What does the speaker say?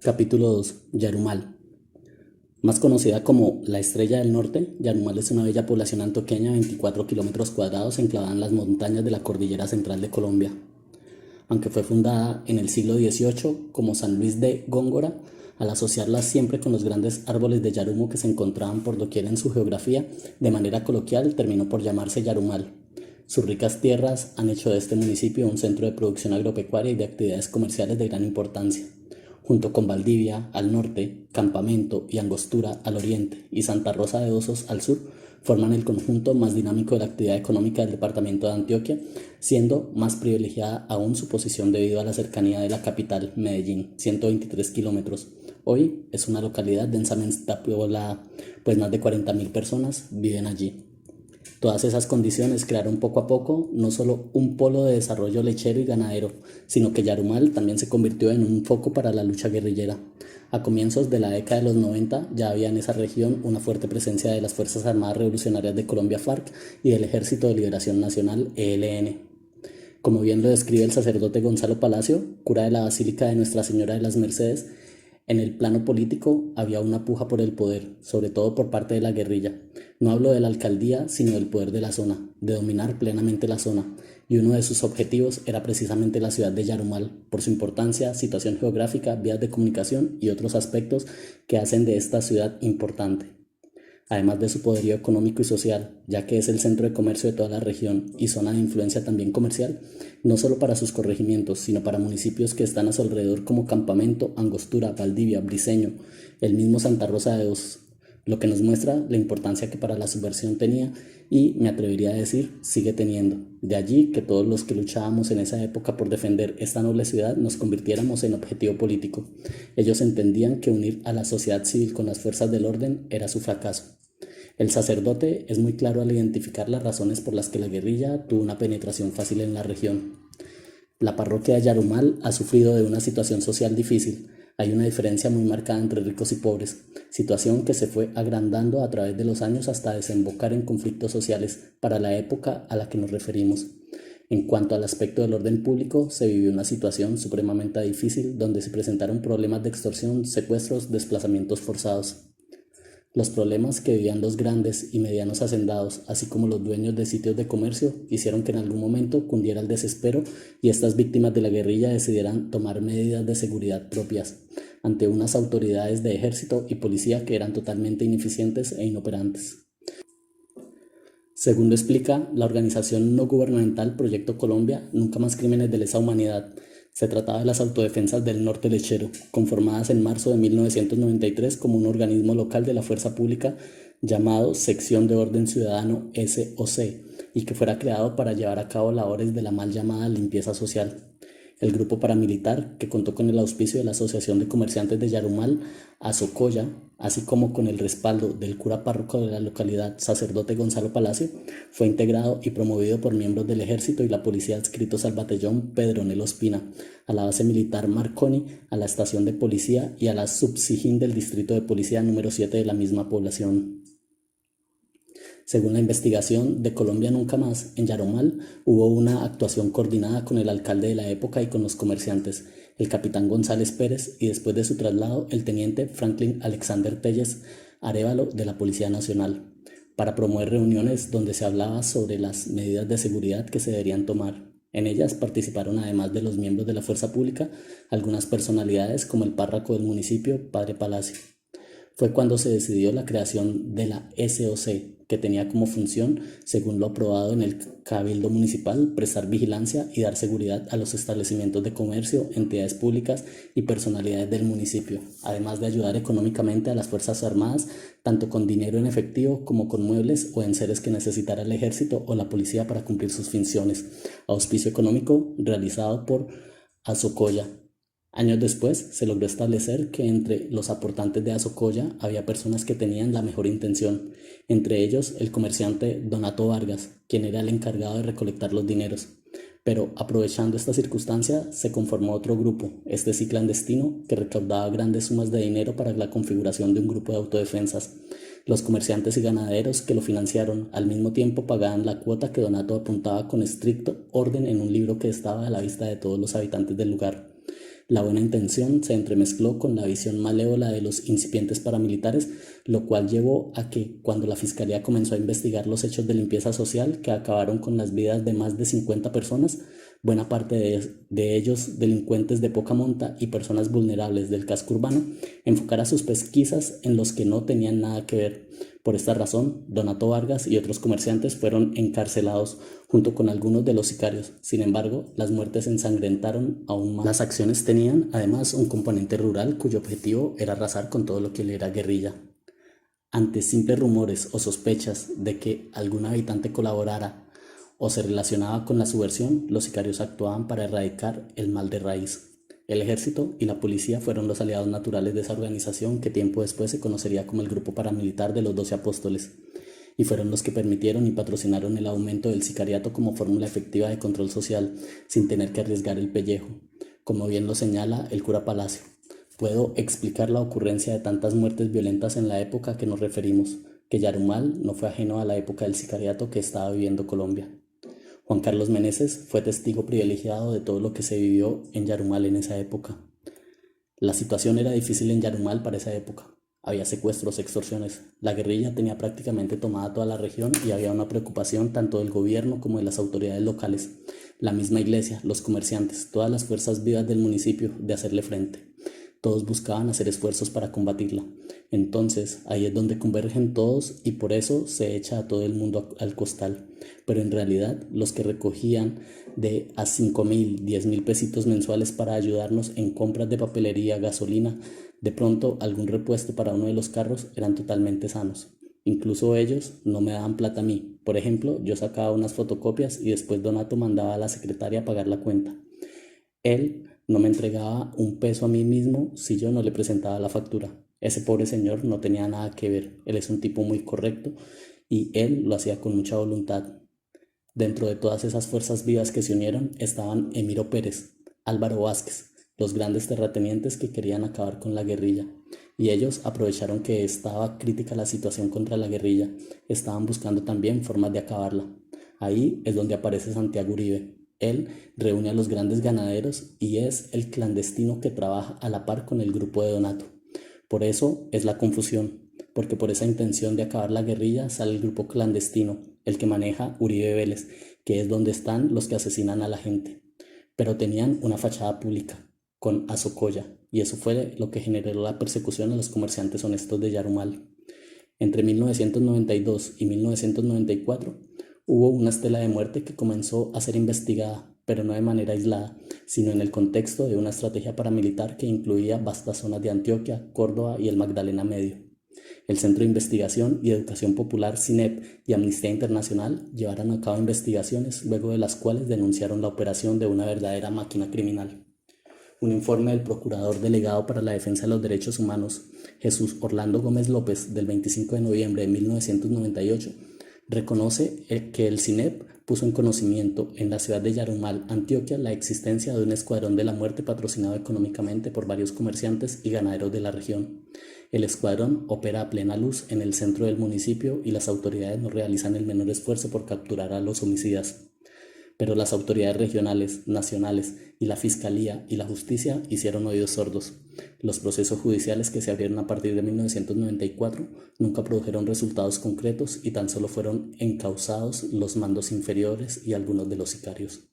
Capítulo 2. Yarumal. Más conocida como la Estrella del Norte, Yarumal es una bella población antioqueña de 24 kilómetros cuadrados enclavada en las montañas de la cordillera central de Colombia. Aunque fue fundada en el siglo XVIII como San Luis de Góngora, al asociarla siempre con los grandes árboles de yarumo que se encontraban por doquier en su geografía, de manera coloquial terminó por llamarse Yarumal. Sus ricas tierras han hecho de este municipio un centro de producción agropecuaria y de actividades comerciales de gran importancia. Junto con Valdivia al norte, Campamento y Angostura al oriente y Santa Rosa de Osos al sur, forman el conjunto más dinámico de la actividad económica del departamento de Antioquia, siendo más privilegiada aún su posición debido a la cercanía de la capital, Medellín, 123 kilómetros. Hoy es una localidad densamente poblada, pues más de 40.000 personas viven allí. Todas esas condiciones crearon poco a poco no solo un polo de desarrollo lechero y ganadero, sino que Yarumal también se convirtió en un foco para la lucha guerrillera. A comienzos de la década de los 90 ya había en esa región una fuerte presencia de las Fuerzas Armadas Revolucionarias de Colombia FARC y del Ejército de Liberación Nacional ELN. Como bien lo describe el sacerdote Gonzalo Palacio, cura de la Basílica de Nuestra Señora de las Mercedes, en el plano político había una puja por el poder, sobre todo por parte de la guerrilla. No hablo de la alcaldía, sino del poder de la zona, de dominar plenamente la zona, y uno de sus objetivos era precisamente la ciudad de Yarumal, por su importancia, situación geográfica, vías de comunicación y otros aspectos que hacen de esta ciudad importante. Además de su poderío económico y social, ya que es el centro de comercio de toda la región y zona de influencia también comercial, no solo para sus corregimientos, sino para municipios que están a su alrededor como Campamento, Angostura, Valdivia, Briceño, el mismo Santa Rosa de Osos, lo que nos muestra la importancia que para la subversión tenía y, me atrevería a decir, sigue teniendo. De allí que todos los que luchábamos en esa época por defender esta noble ciudad nos convirtiéramos en objetivo político. Ellos entendían que unir a la sociedad civil con las fuerzas del orden era su fracaso. El sacerdote es muy claro al identificar las razones por las que la guerrilla tuvo una penetración fácil en la región. La parroquia de Yarumal ha sufrido de una situación social difícil. Hay una diferencia muy marcada entre ricos y pobres, situación que se fue agrandando a través de los años hasta desembocar en conflictos sociales para la época a la que nos referimos. En cuanto al aspecto del orden público, se vivió una situación supremamente difícil donde se presentaron problemas de extorsión, secuestros, desplazamientos forzados. Los problemas que vivían los grandes y medianos hacendados, así como los dueños de sitios de comercio, hicieron que en algún momento cundiera el desespero y estas víctimas de la guerrilla decidieran tomar medidas de seguridad propias ante unas autoridades de ejército y policía que eran totalmente ineficientes e inoperantes. Según lo explica la organización no gubernamental Proyecto Colombia, Nunca Más Crímenes de Lesa Humanidad, se trataba de las autodefensas del Norte Lechero, conformadas en marzo de 1993 como un organismo local de la fuerza pública llamado Sección de Orden Ciudadano SOC, y que fuera creado para llevar a cabo labores de la mal llamada limpieza social. El grupo paramilitar, que contó con el auspicio de la Asociación de Comerciantes de Yarumal, Azocoya, así como con el respaldo del cura párroco de la localidad, sacerdote Gonzalo Palacio, fue integrado y promovido por miembros del ejército y la policía adscritos al batallón Pedronel Ospina, a la base militar Marconi, a la estación de policía y a la subsijín del distrito de policía número 7 de la misma población. Según la investigación de Colombia Nunca Más, en Yarumal hubo una actuación coordinada con el alcalde de la época y con los comerciantes, el capitán González Pérez, y después de su traslado, el teniente Franklin Alexander Telles Arévalo de la Policía Nacional, para promover reuniones donde se hablaba sobre las medidas de seguridad que se deberían tomar. En ellas participaron, además de los miembros de la fuerza pública, algunas personalidades como el párroco del municipio, Padre Palacio. Fue cuando se decidió la creación de la SOC, que tenía como función, según lo aprobado en el Cabildo Municipal, prestar vigilancia y dar seguridad a los establecimientos de comercio, entidades públicas y personalidades del municipio, además de ayudar económicamente a las Fuerzas Armadas, tanto con dinero en efectivo como con muebles o enseres que necesitara el ejército o la policía para cumplir sus funciones. Auspicio económico realizado por Azocoya. Años después se logró establecer que entre los aportantes de Azocoya había personas que tenían la mejor intención, entre ellos el comerciante Donato Vargas, quien era el encargado de recolectar los dineros. Pero aprovechando esta circunstancia se conformó otro grupo, este sí clandestino, que recaudaba grandes sumas de dinero para la configuración de un grupo de autodefensas. Los comerciantes y ganaderos que lo financiaron al mismo tiempo pagaban la cuota que Donato apuntaba con estricto orden en un libro que estaba a la vista de todos los habitantes del lugar. La buena intención se entremezcló con la visión malévola de los incipientes paramilitares, lo cual llevó a que, cuando la Fiscalía comenzó a investigar los hechos de limpieza social que acabaron con las vidas de más de 50 personas, buena parte de ellos delincuentes de poca monta y personas vulnerables del casco urbano, enfocara sus pesquisas en los que no tenían nada que ver. Por esta razón, Donato Vargas y otros comerciantes fueron encarcelados junto con algunos de los sicarios. Sin embargo, las muertes ensangrentaron aún más. Las acciones tenían, además, un componente rural cuyo objetivo era arrasar con todo lo que le era guerrilla. Ante simples rumores o sospechas de que algún habitante colaborara o se relacionaba con la subversión, los sicarios actuaban para erradicar el mal de raíz. El ejército y la policía fueron los aliados naturales de esa organización que tiempo después se conocería como el Grupo Paramilitar de los 12 Apóstoles, y fueron los que permitieron y patrocinaron el aumento del sicariato como fórmula efectiva de control social, sin tener que arriesgar el pellejo, como bien lo señala el cura Palacio. Puedo explicar la ocurrencia de tantas muertes violentas en la época a que nos referimos, que Yarumal no fue ajeno a la época del sicariato que estaba viviendo Colombia. Juan Carlos Meneses fue testigo privilegiado de todo lo que se vivió en Yarumal en esa época. La situación era difícil en Yarumal para esa época. Había secuestros, extorsiones. La guerrilla tenía prácticamente tomada toda la región y había una preocupación tanto del gobierno como de las autoridades locales, la misma iglesia, los comerciantes, todas las fuerzas vivas del municipio de hacerle frente. Todos buscaban hacer esfuerzos para combatirla. Entonces, ahí es donde convergen todos y por eso se echa a todo el mundo al costal. Pero en realidad, los que recogían de a 5,000, 10,000 pesitos mensuales para ayudarnos en compras de papelería, gasolina, de pronto algún repuesto para uno de los carros, eran totalmente sanos. Incluso ellos no me daban plata a mí. Por ejemplo, yo sacaba unas fotocopias y después Donato mandaba a la secretaria a pagar la cuenta. Él no me entregaba un peso a mí mismo si yo no le presentaba la factura. Ese pobre señor no tenía nada que ver. Él es un tipo muy correcto y él lo hacía con mucha voluntad. Dentro de todas esas fuerzas vivas que se unieron estaban Emiro Pérez, Álvaro Vázquez, los grandes terratenientes que querían acabar con la guerrilla. Y ellos aprovecharon que estaba crítica la situación contra la guerrilla. Estaban buscando también formas de acabarla. Ahí es donde aparece Santiago Uribe. Él reúne a los grandes ganaderos y es el clandestino que trabaja a la par con el grupo de Donato. Por eso es la confusión, porque por esa intención de acabar la guerrilla sale el grupo clandestino, el que maneja Uribe Vélez, que es donde están los que asesinan a la gente. Pero tenían una fachada pública, con Azocoya, y eso fue lo que generó la persecución a los comerciantes honestos de Yarumal. Entre 1992 y 1994 hubo una estela de muerte que comenzó a ser investigada, pero no de manera aislada, sino en el contexto de una estrategia paramilitar que incluía vastas zonas de Antioquia, Córdoba y el Magdalena Medio. El Centro de Investigación y Educación Popular CINEP y Amnistía Internacional llevaron a cabo investigaciones, luego de las cuales denunciaron la operación de una verdadera máquina criminal. Un informe del Procurador Delegado para la Defensa de los Derechos Humanos, Jesús Orlando Gómez López, del 25 de noviembre de 1998, reconoce que el CINEP puso en conocimiento en la ciudad de Yarumal, Antioquia, la existencia de un escuadrón de la muerte patrocinado económicamente por varios comerciantes y ganaderos de la región. El escuadrón opera a plena luz en el centro del municipio y las autoridades no realizan el menor esfuerzo por capturar a los homicidas. Pero las autoridades regionales, nacionales y la Fiscalía y la Justicia hicieron oídos sordos. Los procesos judiciales que se abrieron a partir de 1994 nunca produjeron resultados concretos y tan solo fueron encausados los mandos inferiores y algunos de los sicarios.